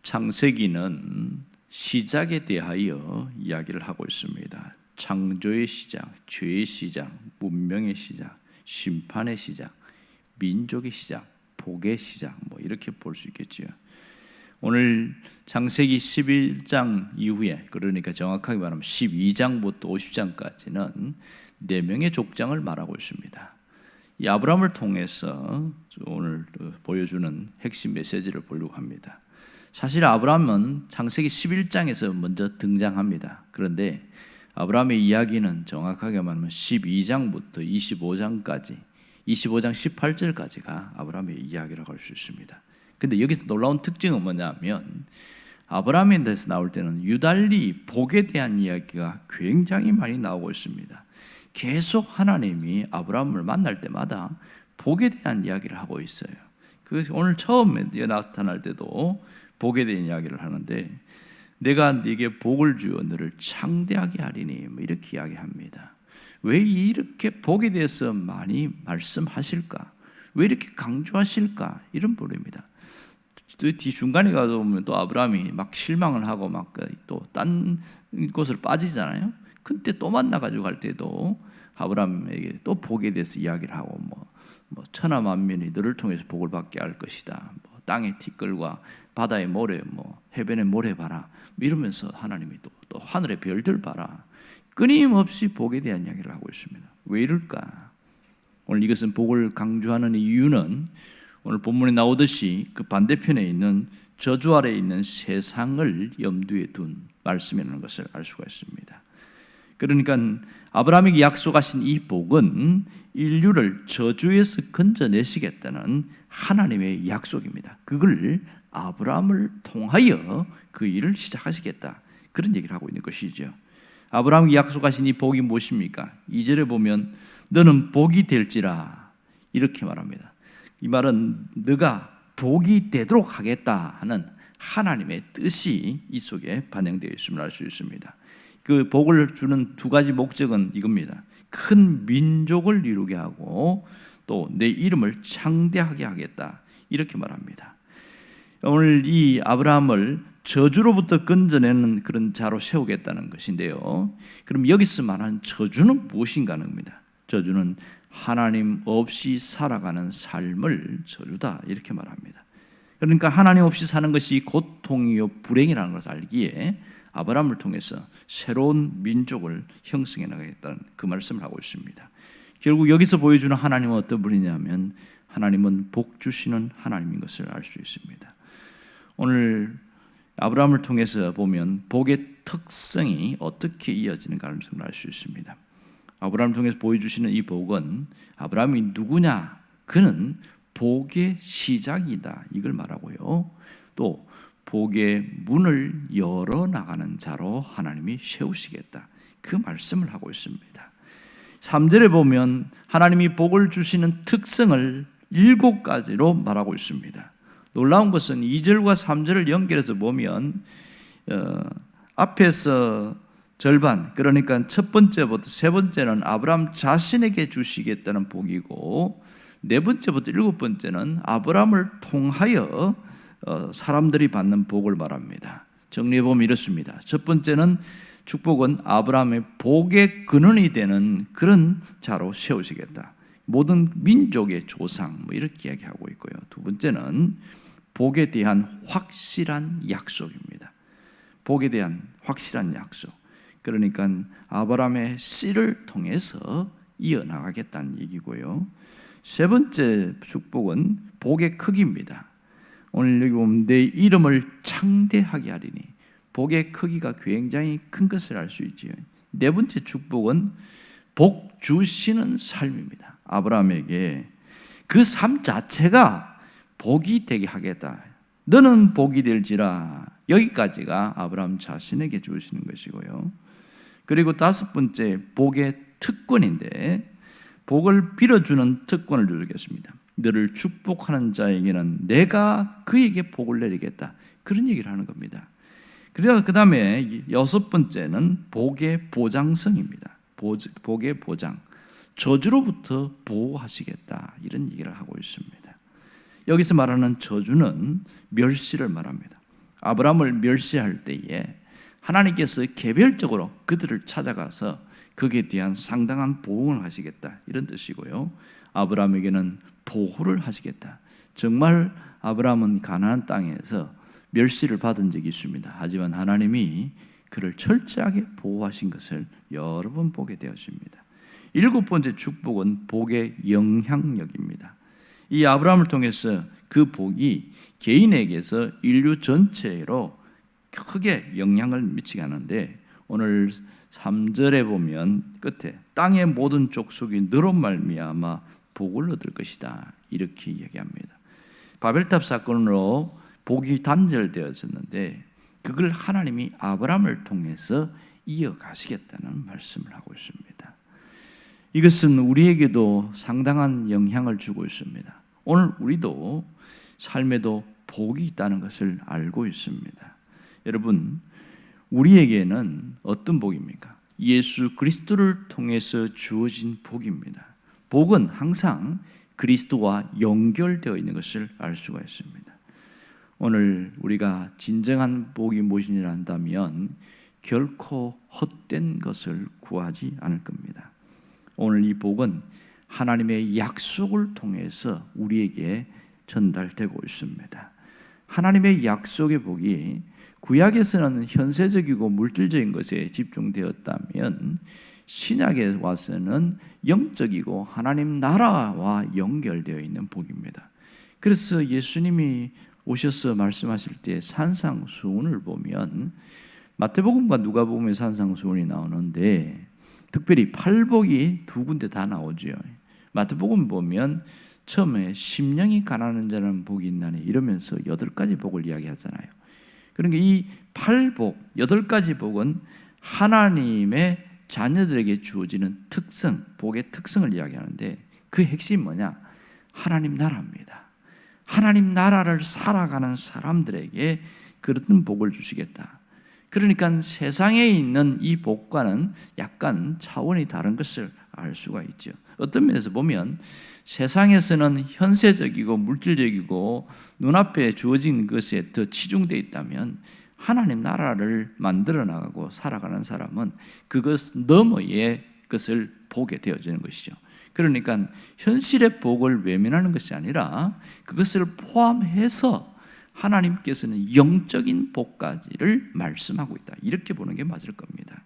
창세기는 시작에 대하여 이야기를 하고 있습니다. 창조의 시작, 죄의 시작, 문명의 시작, 심판의 시작, 민족의 시작, 복의 시작, 이렇게 볼 수 있겠지요. 오늘 창세기 11장 이후에, 그러니까 정확하게 말하면 12장부터 50장까지는 4명의 족장을 말하고 있습니다. 이 아브라함을 통해서 오늘 보여주는 핵심 메시지를 보려고 합니다. 사실 아브라함은 창세기 11장에서 먼저 등장합니다. 그런데 아브라함의 이야기는 정확하게 말하면 12장부터 25장까지, 25장 18절까지가 아브라함의 이야기라고 할 수 있습니다. 근데 여기서 놀라운 특징은 뭐냐면 아브라함에 대해서 나올 때는 유달리 복에 대한 이야기가 굉장히 많이 나오고 있습니다. 계속 하나님이 아브라함을 만날 때마다 복에 대한 이야기를 하고 있어요. 그래서 오늘 처음에 나타날 때도 복에 대한 이야기를 하는데, 내가 네게 복을 주어 너를 창대하게 하리니 이렇게 이야기합니다. 왜 이렇게 복에 대해서 많이 말씀하실까? 왜 이렇게 강조하실까? 이런 부분입니다. 뒤 중간에 가서 보면 또 아브라함이 막 실망을 하고 막 또 딴 곳으로 빠지잖아요. 그때 또 만나가지고 갈 때도 아브라함에게 또 복에 대해서 이야기를 하고 뭐 천하 만민이 너를 통해서 복을 받게 할 것이다. 땅의 티끌과 바다의 모래, 해변의 모래 봐라. 이러면서 하나님이 또 하늘의 별들 봐라. 끊임없이 복에 대한 이야기를 하고 있습니다. 왜 이럴까? 오늘 이것은 복을 강조하는 이유는 오늘 본문에 나오듯이 그 반대편에 있는 저주 아래에 있는 세상을 염두에 둔 말씀이라는 것을 알 수가 있습니다. 그러니까 아브라함에게 약속하신 이 복은 인류를 저주에서 건져내시겠다는 하나님의 약속입니다. 그걸 아브라함을 통하여 그 일을 시작하시겠다, 그런 얘기를 하고 있는 것이죠. 아브라함에게 약속하신 이 복이 무엇입니까? 2절에 보면 너는 복이 될지라 이렇게 말합니다. 이 말은 너가 복이 되도록 하겠다 하는 하나님의 뜻이 이 속에 반영되어 있음을 알 수 있습니다. 그 복을 주는 두 가지 목적은 이겁니다. 큰 민족을 이루게 하고 또 내 이름을 창대하게 하겠다, 이렇게 말합니다. 오늘 이 아브라함을 저주로부터 건져내는 그런 자로 세우겠다는 것인데요. 그럼 여기서 말하는 저주는 무엇인가 합니다. 저주는 하나님 없이 살아가는 삶을 저주다, 이렇게 말합니다. 그러니까 하나님 없이 사는 것이 고통이요 불행이라는 것을 알기에 아브라함을 통해서 새로운 민족을 형성해 나가겠다는 그 말씀을 하고 있습니다. 결국 여기서 보여주는 하나님은 어떤 분이냐면 하나님은 복 주시는 하나님인 것을 알 수 있습니다. 오늘 아브라함을 통해서 보면 복의 특성이 어떻게 이어지는가 하는 것을 알 수 있습니다. 아브라함을 통해서 보여주시는 이 복은 아브라함이 누구냐? 그는 복의 시작이다, 이걸 말하고요. 또 복의 문을 열어나가는 자로 하나님이 세우시겠다, 그 말씀을 하고 있습니다. 3절에 보면 하나님이 복을 주시는 특성을 7가지로 말하고 있습니다. 놀라운 것은 2절과 3절을 연결해서 보면 앞에서 절반, 그러니까 첫 번째부터 세 번째는 아브라함 자신에게 주시겠다는 복이고, 네 번째부터 일곱 번째는 아브라함을 통하여 사람들이 받는 복을 말합니다. 정리해보면 이렇습니다. 첫 번째는 축복은 아브라함의 복의 근원이 되는 그런 자로 세우시겠다, 모든 민족의 조상, 이렇게 이야기하고 있고요. 두 번째는 복에 대한 확실한 약속입니다. 복에 대한 확실한 약속, 그러니까 아브라함의 씨를 통해서 이어나가겠다는 얘기고요. 세 번째 축복은 복의 크기입니다. 오늘 여기 보면 내 이름을 창대하게 하리니, 복의 크기가 굉장히 큰 것을 알 수 있지요. 네 번째 축복은 복 주시는 삶입니다. 아브라함에게 그 삶 자체가 복이 되게 하겠다, 너는 복이 될지라, 여기까지가 아브라함 자신에게 주시는 것이고요. 그리고 다섯 번째 복의 특권인데, 복을 빌어주는 특권을 주겠습니다. 너를 축복하는 자에게는 내가 그에게 복을 내리겠다, 그런 얘기를 하는 겁니다. 그래서 그 다음에 여섯 번째는 복의 보장성입니다. 복의 보장, 저주로부터 보호하시겠다, 이런 얘기를 하고 있습니다. 여기서 말하는 저주는 멸시를 말합니다. 아브라함을 멸시할 때에 하나님께서 개별적으로 그들을 찾아가서 거기에 대한 상당한 보응을 하시겠다, 이런 뜻이고요. 아브라함에게는 보호를 하시겠다. 정말 아브라함은 가나안 땅에서 멸시를 받은 적이 있습니다. 하지만 하나님이 그를 철저하게 보호하신 것을 여러 번 보게 되었습니다. 7번째 축복은 복의 영향력입니다. 이 아브라함을 통해서 그 복이 개인에게서 인류 전체로 크게 영향을 미치게 하는데, 오늘 3절에 보면 끝에 땅의 모든 족속이 너로 말미암아 복을 얻을 것이다, 이렇게 얘기합니다. 바벨탑 사건으로 복이 단절되어졌는데 그걸 하나님이 아브라함을 통해서 이어가시겠다는 말씀을 하고 있습니다. 이것은 우리에게도 상당한 영향을 주고 있습니다. 오늘 우리도 삶에도 복이 있다는 것을 알고 있습니다. 여러분, 우리에게는 어떤 복입니까? 예수 그리스도를 통해서 주어진 복입니다. 복은 항상 그리스도와 연결되어 있는 것을 알 수가 있습니다. 오늘 우리가 진정한 복이 무엇이냐 한다면 결코 헛된 것을 구하지 않을 겁니다. 오늘 이 복은 하나님의 약속을 통해서 우리에게 전달되고 있습니다. 하나님의 약속의 복이 구약에서는 현세적이고 물질적인 것에 집중되었다면 신약에 와서는 영적이고 하나님 나라와 연결되어 있는 복입니다. 그래서 예수님이 오셔서 말씀하실 때 산상수훈을 보면 마태복음과 누가복음에 산상수훈이 나오는데 특별히 팔복이 두 군데 다 나오죠. 마태복음 보면 처음에 심령이 가난한 자는 복이 있나니 이러면서 8가지 복을 이야기하잖아요. 그러니까 이 8복, 8가지 복은 하나님의 자녀들에게 주어지는 특성, 복의 특성을 이야기하는데 그 핵심이 뭐냐? 하나님 나라입니다. 하나님 나라를 살아가는 사람들에게 그런 복을 주시겠다. 그러니까 세상에 있는 이 복과는 약간 차원이 다른 것을 알 수가 있죠. 어떤 면에서 보면 세상에서는 현세적이고 물질적이고 눈앞에 주어진 것에 더 치중되어 있다면 하나님 나라를 만들어 나가고 살아가는 사람은 그것 너머의 것을 보게 되어지는 것이죠. 그러니까 현실의 복을 외면하는 것이 아니라 그것을 포함해서 하나님께서는 영적인 복까지를 말씀하고 있다, 이렇게 보는 게 맞을 겁니다.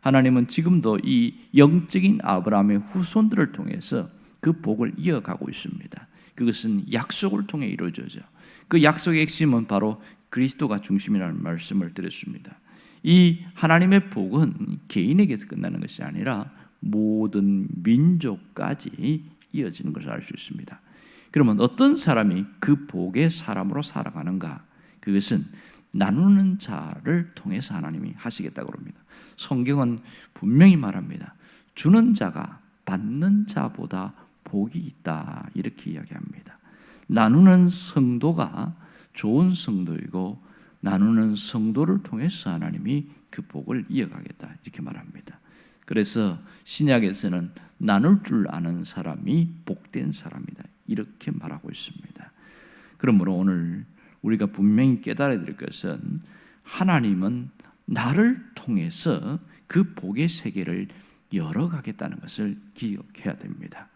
하나님은 지금도 이 영적인 아브라함의 후손들을 통해서 그 복을 이어가고 있습니다. 그것은 약속을 통해 이루어져죠. 그 약속의 핵심은 바로 그리스도가 중심이라는 말씀을 드렸습니다. 이 하나님의 복은 개인에게서 끝나는 것이 아니라 모든 민족까지 이어지는 것을 알 수 있습니다. 그러면 어떤 사람이 그 복의 사람으로 살아가는가? 그것은 나누는 자를 통해서 하나님이 하시겠다고 합니다. 성경은 분명히 말합니다. 주는 자가 받는 자보다 복이 있다, 이렇게 이야기합니다. 나누는 성도가 좋은 성도이고 나누는 성도를 통해서 하나님이 그 복을 이어가겠다, 이렇게 말합니다. 그래서 신약에서는 나눌 줄 아는 사람이 복된 사람이다, 이렇게 말하고 있습니다. 그러므로 오늘 우리가 분명히 깨달아야 될 것은 하나님은 나를 통해서 그 복의 세계를 열어가겠다는 것을 기억해야 됩니다.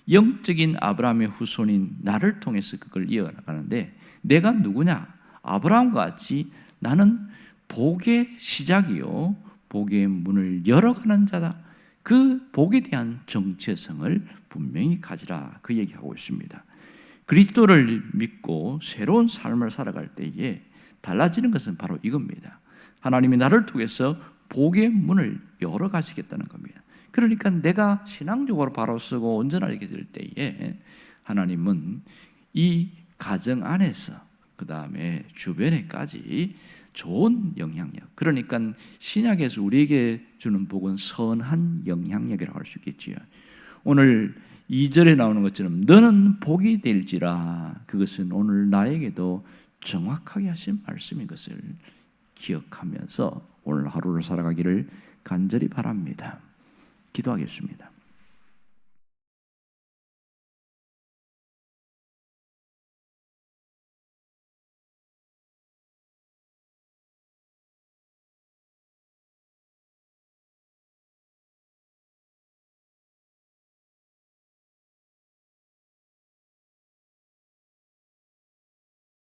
영적인 아브라함의 후손인 나를 통해서 그걸 이어나가는데 내가 누구냐? 아브라함과 같이 나는 복의 시작이요 복의 문을 열어가는 자다. 그 복에 대한 정체성을 분명히 가지라, 그 얘기하고 있습니다. 그리스도를 믿고 새로운 삶을 살아갈 때에 달라지는 것은 바로 이겁니다. 하나님이 나를 통해서 복의 문을 열어가시겠다는 겁니다. 그러니까 내가 신앙적으로 바로 서고 온전하게 될 때에 하나님은 이 가정 안에서 그 다음에 주변에까지 좋은 영향력, 그러니까 신약에서 우리에게 주는 복은 선한 영향력이라고 할 수 있겠지요. 오늘 2절에 나오는 것처럼 너는 복이 될지라, 그것은 오늘 나에게도 정확하게 하신 말씀인 것을 기억하면서 오늘 하루를 살아가기를 간절히 바랍니다. 기도하겠습니다.